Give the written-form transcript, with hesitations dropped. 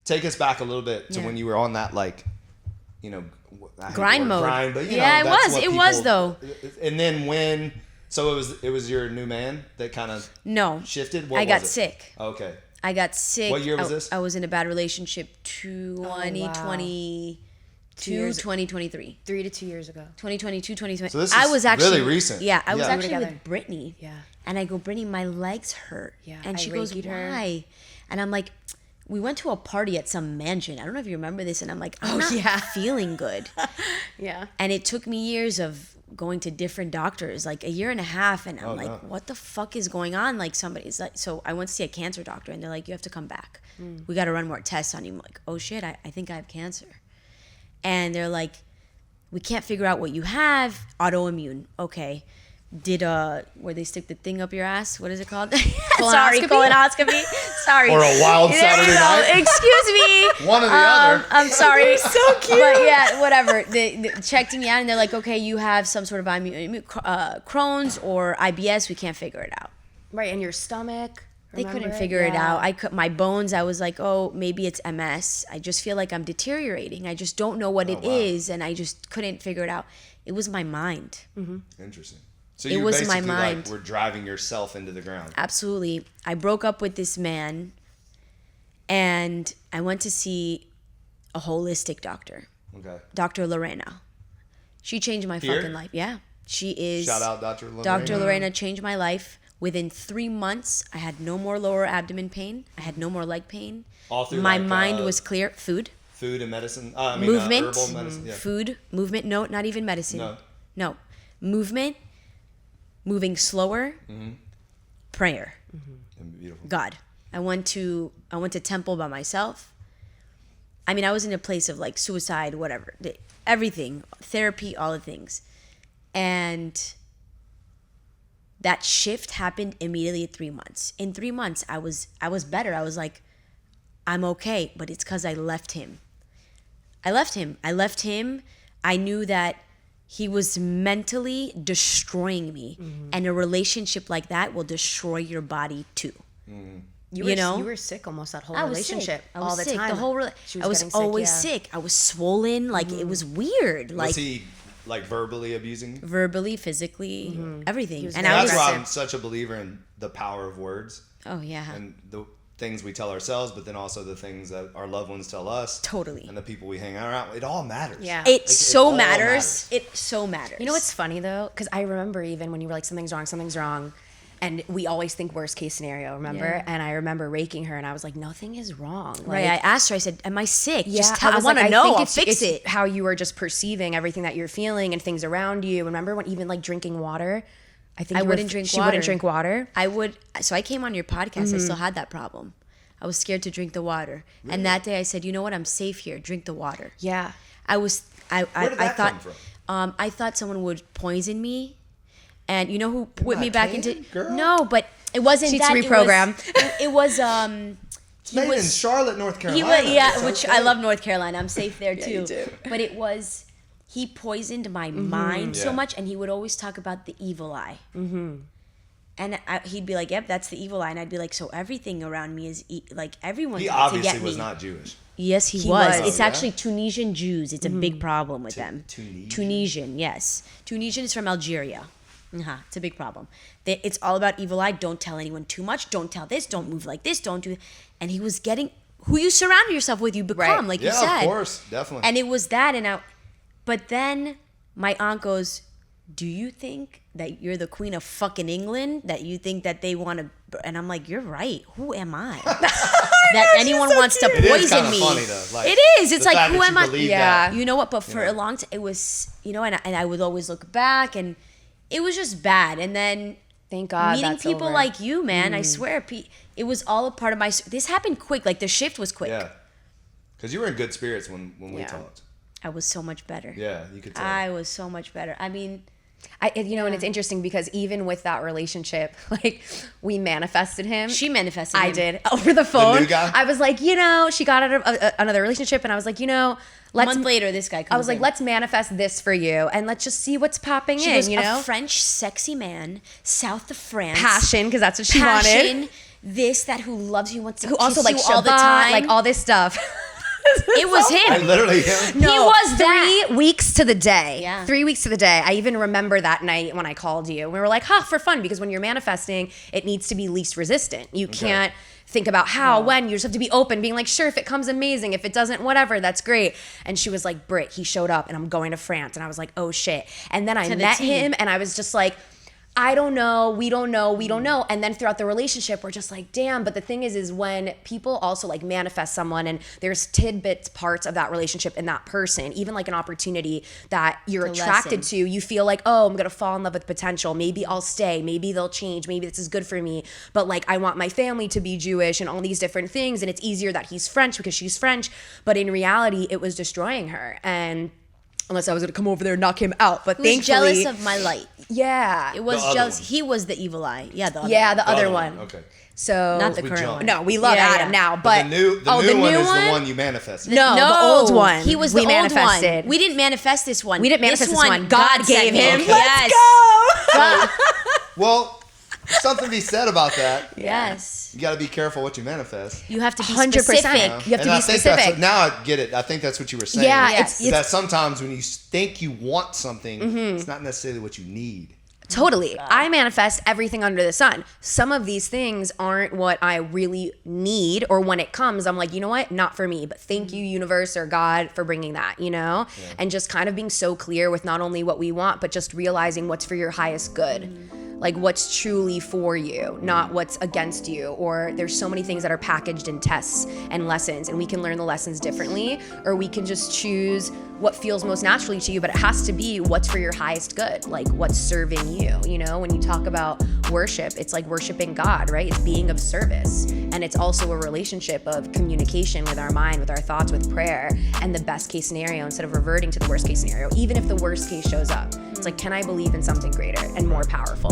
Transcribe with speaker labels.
Speaker 1: take us back a little bit to when you were on that, like, you know,
Speaker 2: grind mode.
Speaker 1: Grind, but, you
Speaker 2: yeah,
Speaker 1: know,
Speaker 2: it was though.
Speaker 1: And then when, so it was your new man that kind of shifted? What
Speaker 2: I got
Speaker 1: was it?
Speaker 2: sick.
Speaker 1: Okay.
Speaker 2: I got sick.
Speaker 1: What year was this?
Speaker 2: I was in a bad relationship 2022, 2023.
Speaker 3: 3 to 2 years ago.
Speaker 2: 2022, 2020.
Speaker 1: So this
Speaker 2: I
Speaker 1: is
Speaker 2: was actually
Speaker 1: really recent.
Speaker 2: Yeah, I was
Speaker 1: Yeah.
Speaker 2: actually
Speaker 3: We were
Speaker 2: with Brittany.
Speaker 3: Yeah.
Speaker 2: And I go, Brittany, my legs hurt.
Speaker 3: Yeah,
Speaker 2: And
Speaker 3: I
Speaker 2: she goes,
Speaker 3: Reiki'd her.
Speaker 2: why? And I'm like, we went to a party at some mansion. I don't know if you remember this. And I'm like, I'm not feeling good.
Speaker 3: Yeah.
Speaker 2: And it took me years of going to different doctors, like a year and a half. And I'm like, what the fuck is going on? Like somebody's like, so I went to see a cancer doctor and they're like, you have to come back. We got to run more tests on you. I'm like, oh shit, I think I have cancer. And they're like, we can't figure out what you have. Autoimmune. Okay. Did where they stick the thing up your ass? What is it called? Sorry, colonoscopy. Sorry.
Speaker 1: Or a wild Saturday night.
Speaker 2: Excuse me.
Speaker 1: One or the other.
Speaker 2: I'm sorry.
Speaker 3: So cute.
Speaker 2: But yeah, whatever. They checked me out and they're like, okay, you have some sort of Crohn's or IBS. We can't figure it out.
Speaker 3: Right, and your stomach.
Speaker 2: They couldn't figure it out. My bones, I was like, oh, maybe it's MS. I just feel like I'm deteriorating. I just don't know what it is, and I just couldn't figure it out. It was my mind.
Speaker 1: Interesting. So
Speaker 2: It
Speaker 1: you
Speaker 2: was
Speaker 1: basically
Speaker 2: my mind.
Speaker 1: like were driving yourself into the ground.
Speaker 2: Absolutely. I broke up with this man, and I went to see a holistic doctor,
Speaker 1: Okay.
Speaker 2: Dr. Lorena. She changed my
Speaker 1: Here?
Speaker 2: fucking life. Yeah. She is.
Speaker 1: Shout out Dr. Lorena.
Speaker 2: Dr. Lorena changed my life. Within 3 months, I had no more lower abdomen pain. I had no more leg pain.
Speaker 1: All through
Speaker 2: my
Speaker 1: like,
Speaker 2: mind was clear. Food.
Speaker 1: Food and medicine.
Speaker 2: Movement.
Speaker 1: Herbal medicine. Yeah.
Speaker 2: Food. Movement. No, not even medicine.
Speaker 1: No.
Speaker 2: Movement. Moving slower. Prayer.
Speaker 1: Beautiful.
Speaker 2: God. I went to temple by myself. I mean, I was in a place of like suicide, whatever, everything, therapy, all the things. And that shift happened immediately at 3 months. In 3 months, I was better. I was like, I'm okay, but it's because I left him. I left him. I knew that he was mentally destroying me. And a relationship like that will destroy your body too.
Speaker 3: You were sick almost that whole relationship.
Speaker 2: I was
Speaker 3: all the
Speaker 2: sick.
Speaker 3: time.
Speaker 2: I was always sick. I was swollen. Like it was weird. Like
Speaker 1: Was he like verbally abusing you?
Speaker 2: verbally, physically, everything.
Speaker 3: was
Speaker 2: And
Speaker 3: very
Speaker 2: I
Speaker 1: That's
Speaker 2: was.
Speaker 1: why I'm such a believer in the power of words
Speaker 2: Oh yeah.
Speaker 1: and the things we tell ourselves, but then also the things that our loved ones tell us.
Speaker 2: Totally.
Speaker 1: And the people we hang around with. It all matters.
Speaker 3: Yeah.
Speaker 2: It
Speaker 1: Like,
Speaker 2: so
Speaker 1: all
Speaker 2: matters. It so matters.
Speaker 3: You know what's funny though? Because I remember even when you were like, something's wrong. And we always think worst case scenario, remember?
Speaker 2: Yeah.
Speaker 3: And I remember raking her and I was like, nothing is wrong.
Speaker 2: Right. I asked her. I said, "Am I sick?
Speaker 3: Yeah,
Speaker 2: Just tell, I
Speaker 3: was
Speaker 2: want to
Speaker 3: like,
Speaker 2: know.
Speaker 3: think
Speaker 2: I'll
Speaker 3: it's
Speaker 2: fix it."
Speaker 3: how you were just perceiving everything that you're feeling and things around you. Remember when even like drinking water? I think
Speaker 2: I wouldn't drink
Speaker 3: she
Speaker 2: water.
Speaker 3: wouldn't drink water.
Speaker 2: I would. So I came on your podcast. I still had that problem. I was scared to drink the water. And that day I said, "You know what? I'm safe here. Drink the water."
Speaker 3: Yeah.
Speaker 2: I was.
Speaker 1: Where did that
Speaker 2: thought.
Speaker 1: come from?
Speaker 2: I thought someone would poison me, and you know who put me
Speaker 1: not
Speaker 2: back
Speaker 1: Canaan,
Speaker 2: into?
Speaker 1: girl.
Speaker 2: No, but it wasn't
Speaker 3: She's
Speaker 2: that.
Speaker 3: reprogrammed.
Speaker 2: It was.
Speaker 1: It's made in Charlotte, North
Speaker 2: He
Speaker 1: Carolina.
Speaker 2: was, yeah,
Speaker 1: It's
Speaker 2: which
Speaker 1: okay.
Speaker 2: I love North Carolina. I'm safe there too.
Speaker 3: you do.
Speaker 2: But it was, he poisoned my mind so
Speaker 1: Yeah.
Speaker 2: much, and he would always talk about the evil eye. And he'd be like, "Yep, that's the evil eye," and I'd be like, "So everything around me is like everyone's
Speaker 1: He
Speaker 2: out to
Speaker 1: obviously
Speaker 2: get
Speaker 1: was
Speaker 2: me."
Speaker 1: not Jewish.
Speaker 2: Yes, he
Speaker 3: He
Speaker 2: was.
Speaker 3: was.
Speaker 2: It's
Speaker 1: Oh, yeah?
Speaker 2: actually Tunisian Jews. It's a big problem with them.
Speaker 1: Tunisian?
Speaker 2: Tunisian, yes. Tunisian is from Algeria. It's a big problem. It's all about evil eye. Don't tell anyone too much. Don't tell this. Don't move like this. Don't do. And he was getting who you surround yourself with. You become,
Speaker 3: Right.
Speaker 2: like
Speaker 1: Yeah,
Speaker 2: you said.
Speaker 1: of course, definitely.
Speaker 2: And it was that, but then my aunt goes, "Do you think that you're the Queen of fucking England? That you think that they want to?" And I'm like, "You're right. Who am I? That anyone wants to
Speaker 1: It is
Speaker 2: poison
Speaker 1: kinda
Speaker 2: me?"
Speaker 1: funny, though. Like,
Speaker 2: It is. It's
Speaker 1: the
Speaker 2: like,
Speaker 1: fact
Speaker 2: who
Speaker 1: that
Speaker 2: am
Speaker 1: you
Speaker 2: I?
Speaker 1: believe
Speaker 3: Yeah.
Speaker 1: that.
Speaker 2: You know what? But for a long time, it was, and I would always look back, and it was just bad. And then
Speaker 3: Thank God
Speaker 2: meeting
Speaker 3: that's
Speaker 2: people
Speaker 3: over.
Speaker 2: like you, man, I swear, it was all a part of my. This happened quick. Like the shift was quick.
Speaker 1: Yeah. Because you were in good spirits when we
Speaker 3: Yeah.
Speaker 1: talked.
Speaker 2: I was so much better.
Speaker 1: Yeah, you could tell.
Speaker 2: I was so much better. I mean,
Speaker 3: And it's interesting because even with that relationship, like we manifested him.
Speaker 2: she manifested.
Speaker 3: I
Speaker 2: him.
Speaker 3: did over the phone.
Speaker 1: new guy?
Speaker 3: I was like, she got out of another relationship, and I was like,
Speaker 2: A
Speaker 3: let's.
Speaker 2: month later, this guy comes
Speaker 3: I was like,
Speaker 2: in.
Speaker 3: let's manifest this for you, and let's just see what's popping
Speaker 2: She
Speaker 3: in.
Speaker 2: goes,
Speaker 3: You know,
Speaker 2: a French sexy man, south of France.
Speaker 3: passion, because that's what she wanted.
Speaker 2: This, that, who loves you, wants to
Speaker 3: Who
Speaker 2: kiss
Speaker 3: also like
Speaker 2: you all the
Speaker 3: Shabbat,
Speaker 2: time.
Speaker 3: like all this stuff.
Speaker 2: It was him.
Speaker 1: Literally him.
Speaker 3: No,
Speaker 2: He was that.
Speaker 3: 3 weeks to the day.
Speaker 2: Yeah.
Speaker 3: 3 weeks to the day. I even remember that night when I called you. We were like, for fun, because when you're manifesting, it needs to be least resistant. You can't think about how, when. You just have to be open, being like, sure, if it comes, amazing. If it doesn't, whatever, that's great. And she was like, Britt, he showed up and I'm going to France. And I was like, oh shit. And then I met him and I was just like, I don't know, we don't know. And then throughout the relationship, we're just like, damn. But the thing is when people also like manifest someone and there's tidbits, parts of that relationship in that person, even like an opportunity that you're attracted to, you feel like, oh, I'm gonna fall in love with potential. Maybe I'll stay, maybe they'll change, maybe this is good for me. But like, I want my family to be Jewish and all these different things. And it's easier that he's French because she's French. But in reality, it was destroying her. And unless I was gonna come over there and knock him out. But
Speaker 2: He was
Speaker 3: thankfully,
Speaker 2: jealous of my light.
Speaker 3: yeah.
Speaker 2: It was
Speaker 1: The other
Speaker 2: jealous.
Speaker 1: one.
Speaker 2: He was the evil eye. Yeah, the other
Speaker 3: Yeah,
Speaker 2: one.
Speaker 3: the other one.
Speaker 1: Okay.
Speaker 3: So
Speaker 2: Not the
Speaker 1: We
Speaker 2: current
Speaker 1: jumped.
Speaker 2: one.
Speaker 3: no, we love
Speaker 2: Yeah,
Speaker 3: Adam
Speaker 2: yeah.
Speaker 3: now, but
Speaker 1: The new one is the one you manifested.
Speaker 3: No, the old one.
Speaker 2: He was the
Speaker 3: we
Speaker 2: old
Speaker 3: manifested.
Speaker 2: one. We didn't manifest this one.
Speaker 3: We didn't manifest this one. God
Speaker 2: sent
Speaker 3: gave him.
Speaker 2: me.
Speaker 3: Let's
Speaker 2: Yes.
Speaker 1: Well, something to be said about that.
Speaker 2: Yes.
Speaker 1: You got to be careful what you manifest.
Speaker 2: You have to be
Speaker 3: 100%.
Speaker 2: specific.
Speaker 3: You have to
Speaker 1: And
Speaker 3: be
Speaker 1: I think
Speaker 3: specific.
Speaker 1: now I get it. I think that's what you were saying.
Speaker 3: Yeah,
Speaker 2: Yes.
Speaker 3: it's
Speaker 1: that sometimes when you think you want something, it's not necessarily what you need.
Speaker 3: totally. I manifest everything under the sun. Some of these things aren't what I really need, or when it comes, I'm like, you know what? Not for me. But thank you, universe or God, for bringing that, you know? And just kind of being so clear with not only what we want, but just realizing what's for your highest good. Like what's truly for you, not what's against you. Or there's so many things that are packaged in tests and lessons, and we can learn the lessons differently, or we can just choose what feels most naturally to you, but it has to be what's for your highest good, like what's serving you. You know, when you talk about worship, it's like worshiping God, right? It's being of service. And it's also a relationship of communication with our mind, with our thoughts, with prayer, and the best case scenario instead of reverting to the worst case scenario, even if the worst case shows up. It's like, can I believe in something greater and more powerful?